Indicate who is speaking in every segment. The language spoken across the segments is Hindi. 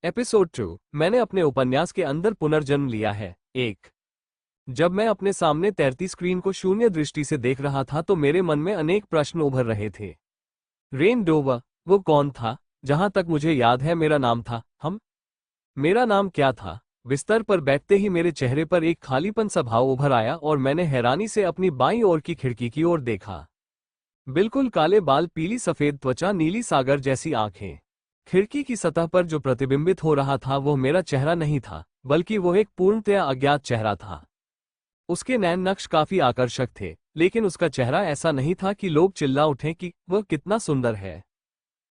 Speaker 1: एपिसोड 2। मैंने अपने उपन्यास के अंदर पुनर्जन्म लिया है। एक। जब मैं अपने सामने तैरती स्क्रीन को शून्य दृष्टि से देख रहा था तो मेरे मन में अनेक प्रश्न उभर रहे थे। रेन डोवर, वो कौन था? जहां तक मुझे याद है मेरा नाम था हम। मेरा नाम क्या था? बिस्तर पर बैठते ही मेरे चेहरे पर एक खालीपन सा भाव उभर आया और मैंने हैरानी से अपनी बाईं ओर की खिड़की की ओर देखा। बिल्कुल काले बाल, पीली सफेद त्वचा, नीली सागर जैसी आंखें। खिड़की की सतह पर जो प्रतिबिंबित हो रहा था वो मेरा चेहरा नहीं था, बल्कि वो एक पूर्णतया अज्ञात चेहरा था। उसके नैन नक्श काफी आकर्षक थे, लेकिन उसका चेहरा ऐसा नहीं था कि लोग चिल्ला उठें कि वह कितना सुंदर है।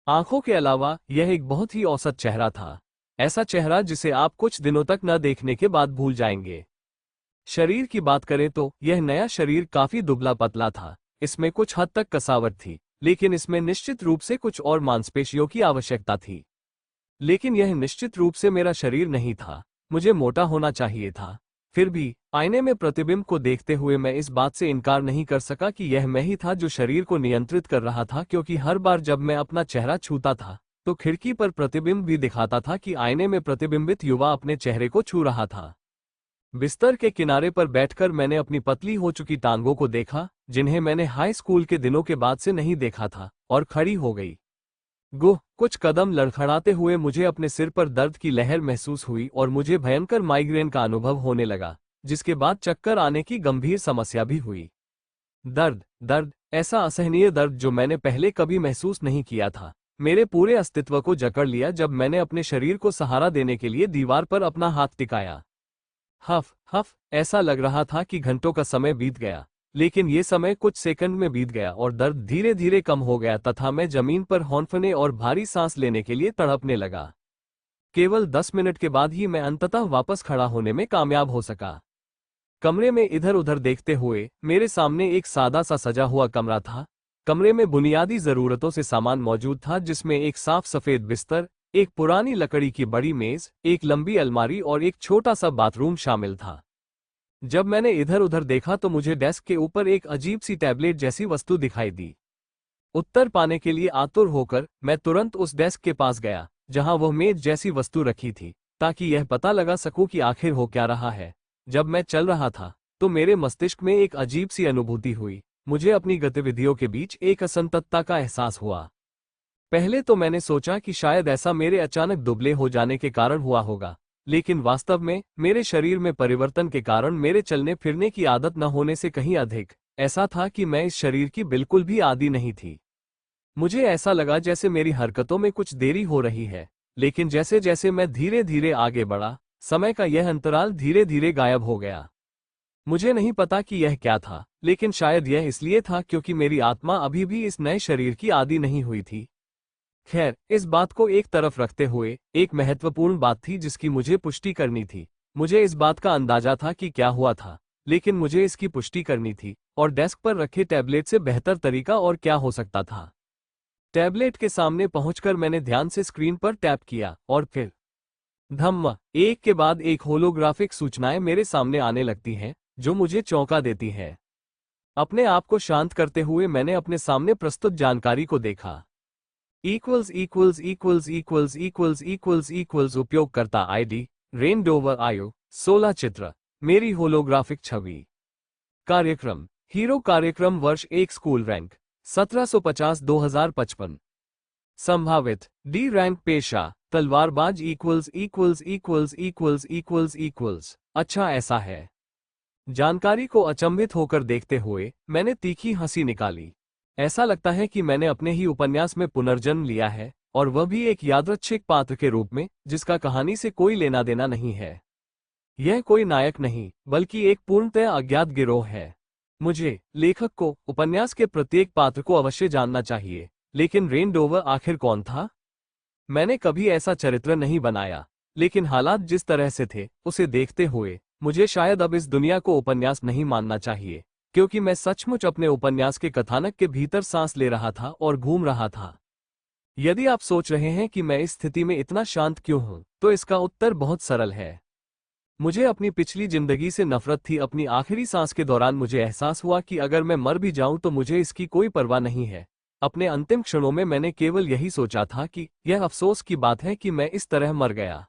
Speaker 1: आंखों के अलावा यह एक बहुत ही औसत चेहरा था। ऐसा चेहरा जिसे आप कुछ दिनों तक न देखने के बाद भूल जाएंगे। शरीर की बात करें तो यह नया शरीर काफी दुबला पतला था। इसमें कुछ हद तक कसावट थी, लेकिन इसमें निश्चित रूप से कुछ और मांसपेशियों की आवश्यकता थी। लेकिन यह निश्चित रूप से मेरा शरीर नहीं था। मुझे मोटा होना चाहिए था। फिर भी आईने में प्रतिबिंब को देखते हुए मैं इस बात से इनकार नहीं कर सका कि यह मैं ही था जो शरीर को नियंत्रित कर रहा था, क्योंकि हर बार जब मैं अपना चेहरा छूता था तो खिड़की पर प्रतिबिंब भी दिखाता था कि आईने में प्रतिबिंबित युवा अपने चेहरे को छू रहा था। बिस्तर के किनारे पर बैठकर मैंने अपनी पतली हो चुकी टांगों को देखा, जिन्हें मैंने हाई स्कूल के दिनों के बाद से नहीं देखा था, और खड़ी हो गई। कुछ कदम लड़खड़ाते हुए मुझे अपने सिर पर दर्द की लहर महसूस हुई और मुझे भयंकर माइग्रेन का अनुभव होने लगा, जिसके बाद चक्कर आने की गंभीर समस्या भी हुई। दर्द दर्द, ऐसा असहनीय दर्द जो मैंने पहले कभी महसूस नहीं किया था, मेरे पूरे अस्तित्व को जकड़ लिया जब मैंने अपने शरीर को सहारा देने के लिए दीवार पर अपना हाथ टिकाया। हफ हफ, ऐसा लग रहा था कि घंटों का समय बीत गया, लेकिन ये समय कुछ सेकंड में बीत गया और दर्द धीरे धीरे कम हो गया तथा मैं जमीन पर हौंफने और भारी सांस लेने के लिए तड़पने लगा। केवल 10 मिनट के बाद ही मैं अंततः वापस खड़ा होने में कामयाब हो सका। कमरे में इधर उधर देखते हुए मेरे सामने एक सादा सा सजा हुआ कमरा था। कमरे में बुनियादी जरूरतों से सामान मौजूद था, जिसमें एक साफ सफेद बिस्तर, एक पुरानी लकड़ी की बड़ी मेज, एक लंबी अलमारी और एक छोटा सा बाथरूम शामिल था। जब मैंने इधर उधर देखा तो मुझे डेस्क के ऊपर एक अजीब सी टैबलेट जैसी वस्तु दिखाई दी। उत्तर पाने के लिए आतुर होकर मैं तुरंत उस डेस्क के पास गया जहां वह मेज जैसी वस्तु रखी थी, ताकि यह पता लगा सकूं कि आखिर हो क्या रहा है। जब मैं चल रहा था तो मेरे मस्तिष्क में एक अजीब सी अनुभूति हुई। मुझे अपनी गतिविधियों के बीच एक असंततता का एहसास हुआ। पहले तो मैंने सोचा कि शायद ऐसा मेरे अचानक दुबले हो जाने के कारण हुआ होगा, लेकिन वास्तव में मेरे शरीर में परिवर्तन के कारण मेरे चलने फिरने की आदत न होने से कहीं अधिक ऐसा था कि मैं इस शरीर की बिल्कुल भी आदी नहीं थी। मुझे ऐसा लगा जैसे मेरी हरकतों में कुछ देरी हो रही है, लेकिन जैसे जैसे मैं धीरे धीरे आगे बढ़ा, समय का यह अंतराल धीरे धीरे गायब हो गया। मुझे नहीं पता कि यह क्या था, लेकिन शायद यह इसलिए था क्योंकि मेरी आत्मा अभी भी इस नए शरीर की आदी नहीं हुई थी। खैर, इस बात को एक तरफ रखते हुए एक महत्वपूर्ण बात थी जिसकी मुझे पुष्टि करनी थी। मुझे इस बात का अंदाजा था कि क्या हुआ था, लेकिन मुझे इसकी पुष्टि करनी थी, और डेस्क पर रखे टैबलेट से बेहतर तरीका और क्या हो सकता था। टैबलेट के सामने पहुंचकर मैंने ध्यान से स्क्रीन पर टैप किया और फिर धम्म, एक के बाद एक होलोग्राफिक सूचनाएं मेरे सामने आने लगती हैं, जो मुझे चौंका देती हैं। अपने आप को शांत करते हुए मैंने अपने सामने प्रस्तुत जानकारी को देखा। उपयोगकर्ता आईडी रेन डोवर, आयु 16, चित्र मेरी होलोग्राफिक छवि। कार्यक्रम हीरो कार्यक्रम, वर्ष 1, स्कूल रैंक 1750-2055। संभावित डी रैंक पेशा तलवारबाज। अच्छा, ऐसा है। जानकारी को अचंभित होकर देखते हुए मैंने तीखी हंसी निकाली। ऐसा लगता है कि मैंने अपने ही उपन्यास में पुनर्जन्म लिया है, और वह भी एक यादृच्छिक पात्र के रूप में जिसका कहानी से कोई लेना देना नहीं है। यह कोई नायक नहीं, बल्कि एक पूर्णतया अज्ञात गिरोह है। मुझे, लेखक को, उपन्यास के प्रत्येक पात्र को अवश्य जानना चाहिए, लेकिन रेन डोवर आखिर कौन था? मैंने कभी ऐसा चरित्र नहीं बनाया, लेकिन हालात जिस तरह से थे उसे देखते हुए मुझे शायद अब इस दुनिया को उपन्यास नहीं मानना चाहिए, क्योंकि मैं सचमुच अपने उपन्यास के कथानक के भीतर सांस ले रहा था और घूम रहा था। यदि आप सोच रहे हैं कि मैं इस स्थिति में इतना शांत क्यों हूं, तो इसका उत्तर बहुत सरल है। मुझे अपनी पिछली जिंदगी से नफरत थी। अपनी आखिरी सांस के दौरान मुझे एहसास हुआ कि अगर मैं मर भी जाऊं तो मुझे इसकी कोई परवाह नहीं है, अपने अंतिम क्षणों में मैंने केवल यही सोचा था कि यह अफसोस की बात है कि मैं इस तरह मर गया।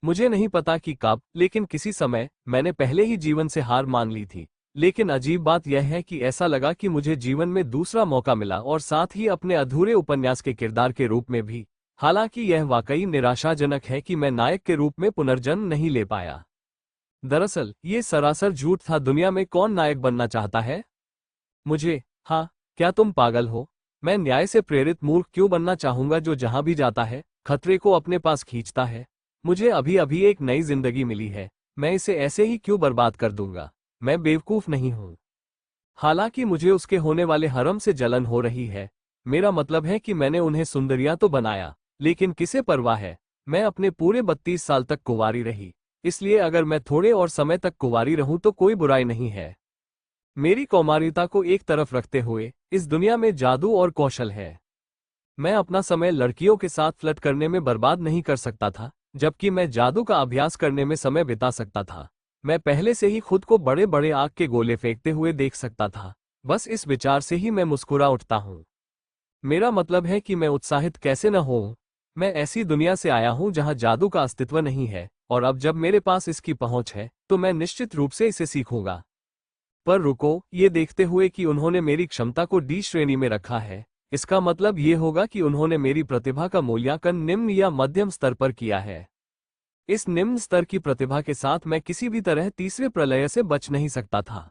Speaker 1: मुझे नहीं पता कि कब, लेकिन किसी समय मैंने पहले ही जीवन से हार मान ली थी। लेकिन अजीब बात यह है कि ऐसा लगा कि मुझे जीवन में दूसरा मौका मिला, और साथ ही अपने अधूरे उपन्यास के किरदार के रूप में भी। हालांकि यह वाकई निराशाजनक है कि मैं नायक के रूप में पुनर्जन्म नहीं ले पाया। दरअसल ये सरासर झूठ था। दुनिया में कौन नायक बनना चाहता है? मुझे? हाँ, क्या तुम पागल हो? मैं न्याय से प्रेरित मूर्ख क्यों बनना चाहूंगा जो जहां भी जाता है खतरे को अपने पास खींचता है? मुझे अभी अभी एक नई जिंदगी मिली है, मैं इसे ऐसे ही क्यों बर्बाद कर दूंगा? मैं बेवकूफ नहीं हूं। हालांकि मुझे उसके होने वाले हरम से जलन हो रही है। मेरा मतलब है कि मैंने उन्हें सुंदरियां तो बनाया, लेकिन किसे परवाह है? मैं अपने पूरे 32 साल तक कुंवारी रही, इसलिए अगर मैं थोड़े और समय तक कुंवारी रहूं तो कोई बुराई नहीं है। मेरी कौमारिता को एक तरफ रखते हुए इस दुनिया में जादू और कौशल है। मैं अपना समय लड़कियों के साथ फ्लर्ट करने में बर्बाद नहीं कर सकता था, जबकि मैं जादू का अभ्यास करने में समय बिता सकता था। मैं पहले से ही खुद को बड़े बड़े आग के गोले फेंकते हुए देख सकता था। बस इस विचार से ही मैं मुस्कुरा उठता हूँ। मेरा मतलब है कि मैं उत्साहित कैसे न हो। मैं ऐसी दुनिया से आया हूँ जहाँ जादू का अस्तित्व नहीं है, और अब जब मेरे पास इसकी पहुँच है तो मैं निश्चित रूप से इसे सीखूंगा। पर रुको, ये देखते हुए कि उन्होंने मेरी क्षमता को डी श्रेणी में रखा है, इसका मतलब ये होगा कि उन्होंने मेरी प्रतिभा का मूल्यांकन निम्न या मध्यम स्तर पर किया है। इस निम्न स्तर की प्रतिभा के साथ मैं किसी भी तरह तीसरे प्रलय से बच नहीं सकता था।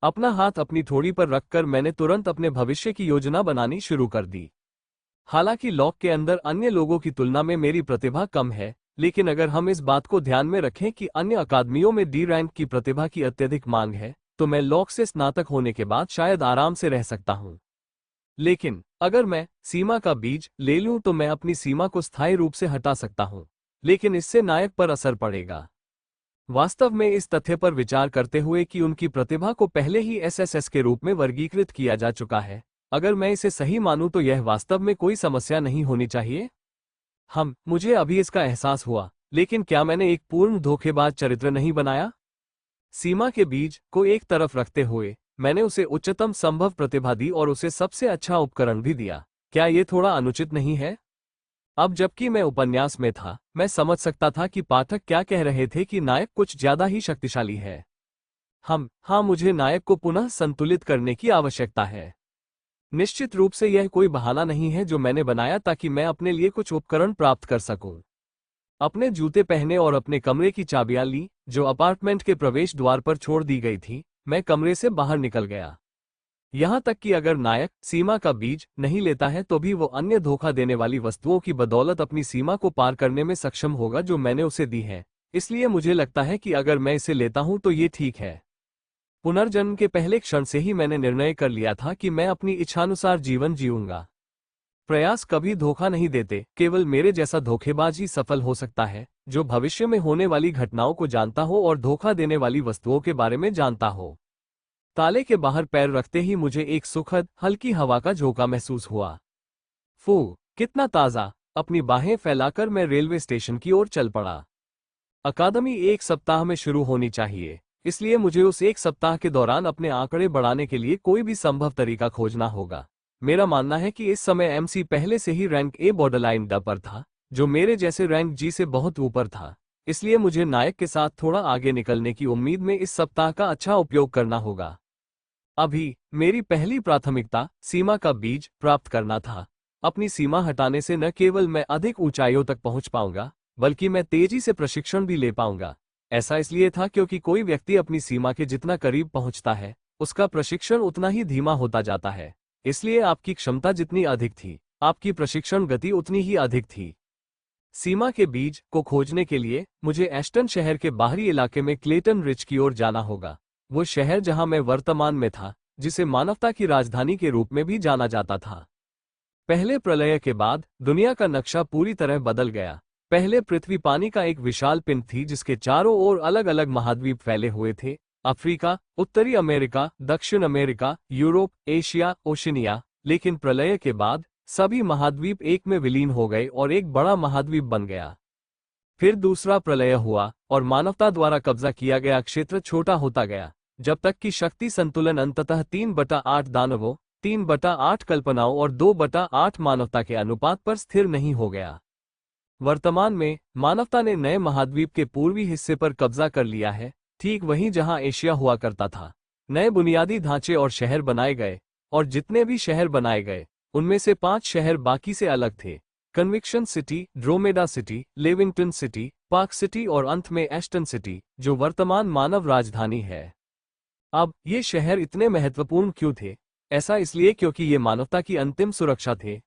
Speaker 1: अपना हाथ अपनी थोड़ी पर रखकर मैंने तुरंत अपने भविष्य की योजना बनानी शुरू कर दी। हालांकि लॉक के अंदर अन्य लोगों की तुलना में मेरी प्रतिभा कम है, लेकिन अगर हम इस बात को ध्यान में रखें कि अन्य अकादमियों में डी रैंक की प्रतिभा की अत्यधिक मांग है, तो मैं लॉक से स्नातक होने के बाद शायद आराम से रह सकता हूं। लेकिन अगर मैं सीमा का बीज ले लूं तो मैं अपनी सीमा को स्थायी रूप से हटा सकता हूं, लेकिन इससे नायक पर असर पड़ेगा। वास्तव में इस तथ्य पर विचार करते हुए कि उनकी प्रतिभा को पहले ही एसएसएस के रूप में वर्गीकृत किया जा चुका है, अगर मैं इसे सही मानूं तो यह वास्तव में कोई समस्या नहीं होनी चाहिए। मुझे अभी इसका एहसास हुआ, लेकिन क्या मैंने एक पूर्ण धोखेबाज चरित्र नहीं बनाया? सीमा के बीज को एक तरफ रखते हुए मैंने उसे उच्चतम संभव प्रतिभा दी और उसे सबसे अच्छा उपकरण भी दिया। क्या यह थोड़ा अनुचित नहीं है? अब जबकि मैं उपन्यास में था, मैं समझ सकता था कि पाठक क्या कह रहे थे कि नायक कुछ ज्यादा ही शक्तिशाली है। हाँ, मुझे नायक को पुनः संतुलित करने की आवश्यकता है। निश्चित रूप से यह कोई बहाना नहीं है जो मैंने बनाया ताकि मैं अपने लिए कुछ उपकरण प्राप्त कर सकूं। अपने जूते पहने और अपने कमरे की चाबियां ली, जो अपार्टमेंट के प्रवेश द्वार पर छोड़ दी गई थी। मैं कमरे से बाहर निकल गया। यहां तक कि अगर नायक सीमा का बीज नहीं लेता है तो भी वो अन्य धोखा देने वाली वस्तुओं की बदौलत अपनी सीमा को पार करने में सक्षम होगा जो मैंने उसे दी है। इसलिए मुझे लगता है कि अगर मैं इसे लेता हूं तो ये ठीक है। पुनर्जन्म के पहले क्षण से ही मैंने निर्णय कर लिया था कि मैं अपनी इच्छानुसार जीवन जीऊंगा। प्रयास कभी धोखा नहीं देते, केवल मेरे जैसा धोखेबाज ही सफल हो सकता है, जो भविष्य में होने वाली घटनाओं को जानता हो और धोखा देने वाली वस्तुओं के बारे में जानता हो। ताले के बाहर पैर रखते ही मुझे एक सुखद हल्की हवा का झोंका महसूस हुआ। फू, कितना ताज़ा! अपनी बाहें फैलाकर मैं रेलवे स्टेशन की ओर चल पड़ा। अकादमी 1 सप्ताह में शुरू होनी चाहिए, इसलिए मुझे उस 1 सप्ताह के दौरान अपने आंकड़े बढ़ाने के लिए कोई भी संभव तरीका खोजना होगा। मेरा मानना है कि इस समय एमसी पहले से ही रैंक ए बॉर्डरलाइन ड पर था, जो मेरे जैसे रैंक जी से बहुत ऊपर था। इसलिए मुझे नायक के साथ थोड़ा आगे निकलने की उम्मीद में इस सप्ताह का अच्छा उपयोग करना होगा। अभी मेरी पहली प्राथमिकता सीमा का बीज प्राप्त करना था। अपनी सीमा हटाने से न केवल मैं अधिक ऊंचाइयों तक पहुंच पाऊंगा, बल्कि मैं तेजी से प्रशिक्षण भी ले पाऊंगा। ऐसा इसलिए था क्योंकि कोई व्यक्ति अपनी सीमा के जितना करीब पहुंचता है, उसका प्रशिक्षण उतना ही धीमा होता जाता है। इसलिए आपकी क्षमता जितनी अधिक थी, आपकी प्रशिक्षण गति उतनी ही अधिक थी। सीमा के बीज को खोजने के लिए मुझे एस्टन शहर के बाहरी इलाके में क्लेटन रिज की ओर जाना होगा, वो शहर जहां मैं वर्तमान में था, जिसे मानवता की राजधानी के रूप में भी जाना जाता था। पहले प्रलय के बाद दुनिया का नक्शा पूरी तरह बदल गया। पहले पृथ्वी पानी का एक विशाल पिंड थी जिसके चारों ओर अलग अलग महाद्वीप फैले हुए थे। अफ्रीका, उत्तरी अमेरिका, दक्षिण अमेरिका, यूरोप, एशिया, ओशिनिया। लेकिन प्रलय के बाद सभी महाद्वीप एक में विलीन हो गए और एक बड़ा महाद्वीप बन गया। फिर दूसरा प्रलय हुआ और मानवता द्वारा कब्जा किया गया क्षेत्र छोटा होता गया, जब तक कि शक्ति संतुलन अंततः 3/8 दानवों, 3/8 कल्पनाओं और 2/8 मानवता के अनुपात पर स्थिर नहीं हो गया। वर्तमान में मानवता ने नए महाद्वीप के पूर्वी हिस्से पर कब्जा कर लिया है, ठीक वहीं जहां एशिया हुआ करता था। नए बुनियादी ढांचे और शहर बनाए गए, और जितने भी शहर बनाए गए उनमें से 5 शहर बाकी से अलग थे। Conviction city, Dromeda city, Levington city, park city और अंत में एस्टन सिटी, जो वर्तमान मानव राजधानी है। अब ये शहर इतने महत्वपूर्ण क्यों थे? ऐसा इसलिए क्योंकि ये मानवता की अंतिम सुरक्षा थे।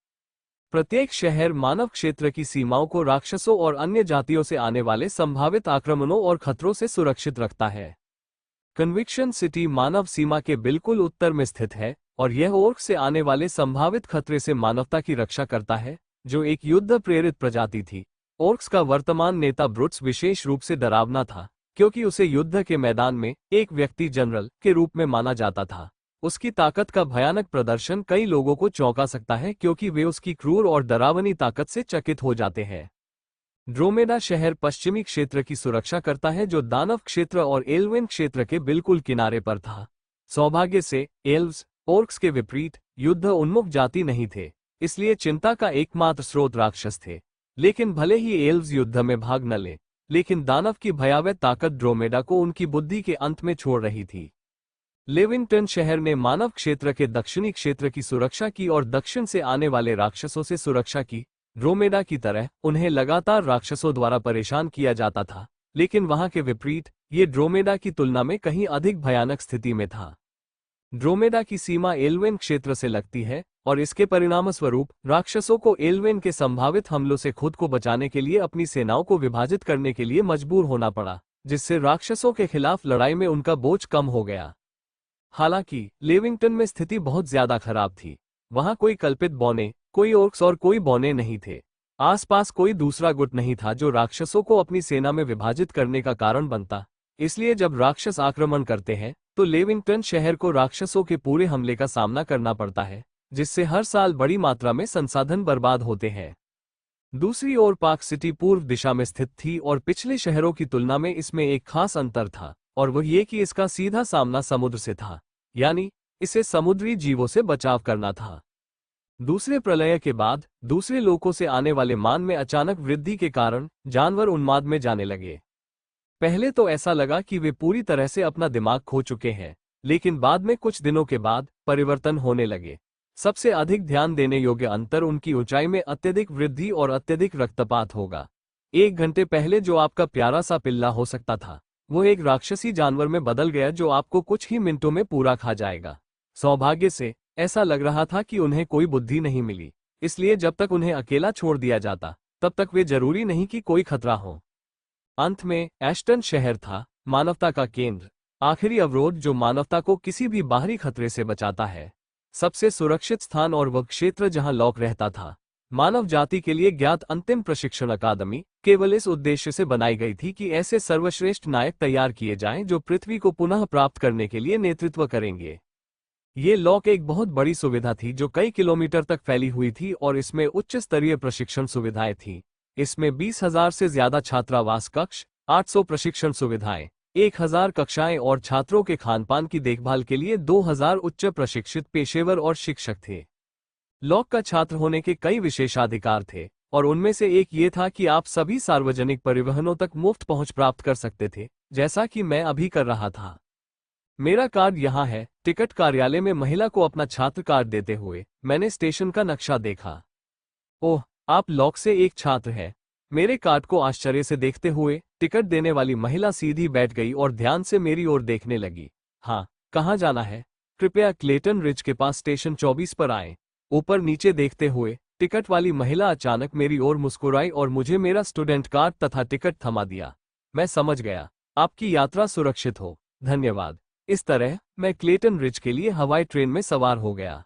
Speaker 1: प्रत्येक शहर मानव क्षेत्र की सीमाओं को राक्षसों और अन्य जातियों से आने वाले संभावित आक्रमणों और खतरों से सुरक्षित रखता है। कन्विक्शन सिटी मानव सीमा के बिल्कुल उत्तर में स्थित है, और यह ओर्क से आने वाले संभावित खतरे से मानवता की रक्षा करता है, जो एक युद्ध प्रेरित प्रजाति थी। ओर्क्स का वर्तमान नेता ब्रुट्स विशेष रूप से डरावना था, क्योंकि उसे युद्ध के मैदान में एक व्यक्ति जनरल के रूप में माना जाता था। उसकी ताकत का भयानक प्रदर्शन कई लोगों को चौंका सकता है, क्योंकि वे उसकी क्रूर और डरावनी ताकत से चकित हो जाते हैं। ड्रोमेडा शहर पश्चिमी क्षेत्र की सुरक्षा करता है, जो दानव क्षेत्र और एल्वेन क्षेत्र के बिल्कुल किनारे पर था। सौभाग्य से एल्व्स ओर्क्स के विपरीत युद्ध उन्मुख जाति नहीं थे, इसलिए चिंता का एकमात्र स्रोत राक्षस थे। लेकिन भले ही एल्व्स युद्ध में भाग न लें, लेकिन दानव की भयावह ताकत ड्रोमेडा को उनकी बुद्धि के अंत में छोड़ रही थी। लेविंगटन शहर ने मानव क्षेत्र के दक्षिणी क्षेत्र की सुरक्षा की और दक्षिण से आने वाले राक्षसों से सुरक्षा की। ड्रोमेडा की तरह उन्हें लगातार राक्षसों द्वारा परेशान किया जाता था, लेकिन वहां के विपरीत ये ड्रोमेडा की तुलना में कहीं अधिक भयानक स्थिति में था। ड्रोमेडा की सीमा एल्वेन क्षेत्र से लगती है, और इसके परिणामस्वरूप राक्षसों को एल्वेन के संभावित हमलों से खुद को बचाने के लिए अपनी सेनाओं को विभाजित करने के लिए मजबूर होना पड़ा, जिससे राक्षसों के खिलाफ लड़ाई में उनका बोझ कम हो गया। हालांकि लेविंगटन में स्थिति बहुत ज्यादा खराब थी। वहां कोई कल्पित बौने, कोई ओर्क्स और कोई बौने नहीं थे। आसपास कोई दूसरा गुट नहीं था जो राक्षसों को अपनी सेना में विभाजित करने का कारण बनता। इसलिए जब राक्षस आक्रमण करते हैं तो लेविंगटन शहर को राक्षसों के पूरे हमले का सामना करना पड़ता है, जिससे हर साल बड़ी मात्रा में संसाधन बर्बाद होते हैं। दूसरी ओर पार्क सिटी पूर्व दिशा में स्थित थी, और पिछले शहरों की तुलना में इसमें एक खास अंतर था, और वह ये कि इसका सीधा सामना समुद्र से था, यानी इसे समुद्री जीवों से बचाव करना था। दूसरे प्रलय के बाद दूसरे लोकों से आने वाले मान में अचानक वृद्धि के कारण जानवर उन्माद में जाने लगे। पहले तो ऐसा लगा कि वे पूरी तरह से अपना दिमाग खो चुके हैं, लेकिन बाद में कुछ दिनों के बाद परिवर्तन होने लगे। सबसे अधिक ध्यान देने योग्य अंतर उनकी ऊंचाई में अत्यधिक वृद्धि और अत्यधिक रक्तपात होगा। 1 घंटे पहले जो आपका प्यारा सा पिल्ला हो सकता था, वो एक राक्षसी जानवर में बदल गया जो आपको कुछ ही मिनटों में पूरा खा जाएगा। सौभाग्य से ऐसा लग रहा था कि उन्हें कोई बुद्धि नहीं मिली, इसलिए जब तक उन्हें अकेला छोड़ दिया जाता तब तक वे जरूरी नहीं कि कोई खतरा हो। अंत में एस्टन शहर था, मानवता का केंद्र, आखिरी अवरोध जो मानवता को किसी भी बाहरी खतरे से बचाता है, सबसे सुरक्षित स्थान और वह क्षेत्र जहां लॉक रहता था। मानव जाति के लिए ज्ञात अंतिम प्रशिक्षण अकादमी केवल इस उद्देश्य से बनाई गई थी कि ऐसे सर्वश्रेष्ठ नायक तैयार किए जाएं जो पृथ्वी को पुनः प्राप्त करने के लिए नेतृत्व करेंगे। ये लॉक एक बहुत बड़ी सुविधा थी जो कई किलोमीटर तक फैली हुई थी, और इसमें उच्च स्तरीय प्रशिक्षण सुविधाएं थीं। इसमें 20,000 से ज्यादा छात्रावास कक्ष, 800 प्रशिक्षण सुविधाएं, 1000 कक्षाएं और छात्रों के खानपान की देखभाल के लिए 2000 उच्च प्रशिक्षित पेशेवर और शिक्षक थे। लॉक का छात्र होने के कई विशेषाधिकार थे, और उनमें से एक ये था कि आप सभी सार्वजनिक परिवहनों तक मुफ्त पहुंच प्राप्त कर सकते थे, जैसा कि मैं अभी कर रहा था। मेरा कार्ड यहाँ है। टिकट कार्यालय में महिला को अपना छात्र कार्ड देते हुए मैंने स्टेशन का नक्शा देखा। ओह, आप लॉक से एक छात्र हैं। मेरे कार्ड को आश्चर्य से देखते हुए टिकट देने वाली महिला सीधी बैठ गई और ध्यान से मेरी ओर देखने लगी। हाँ, कहाँ जाना है? कृपया क्लेटन रिज के पास स्टेशन 24 पर आएं। ऊपर नीचे देखते हुए टिकट वाली महिला अचानक मेरी ओर मुस्कुराई और मुझे मेरा स्टूडेंट कार्ड तथा टिकट थमा दिया। मैं समझ गया। आपकी यात्रा सुरक्षित हो। धन्यवाद। इस तरह मैं क्लेटन रिज के लिए हवाई ट्रेन में सवार हो गया।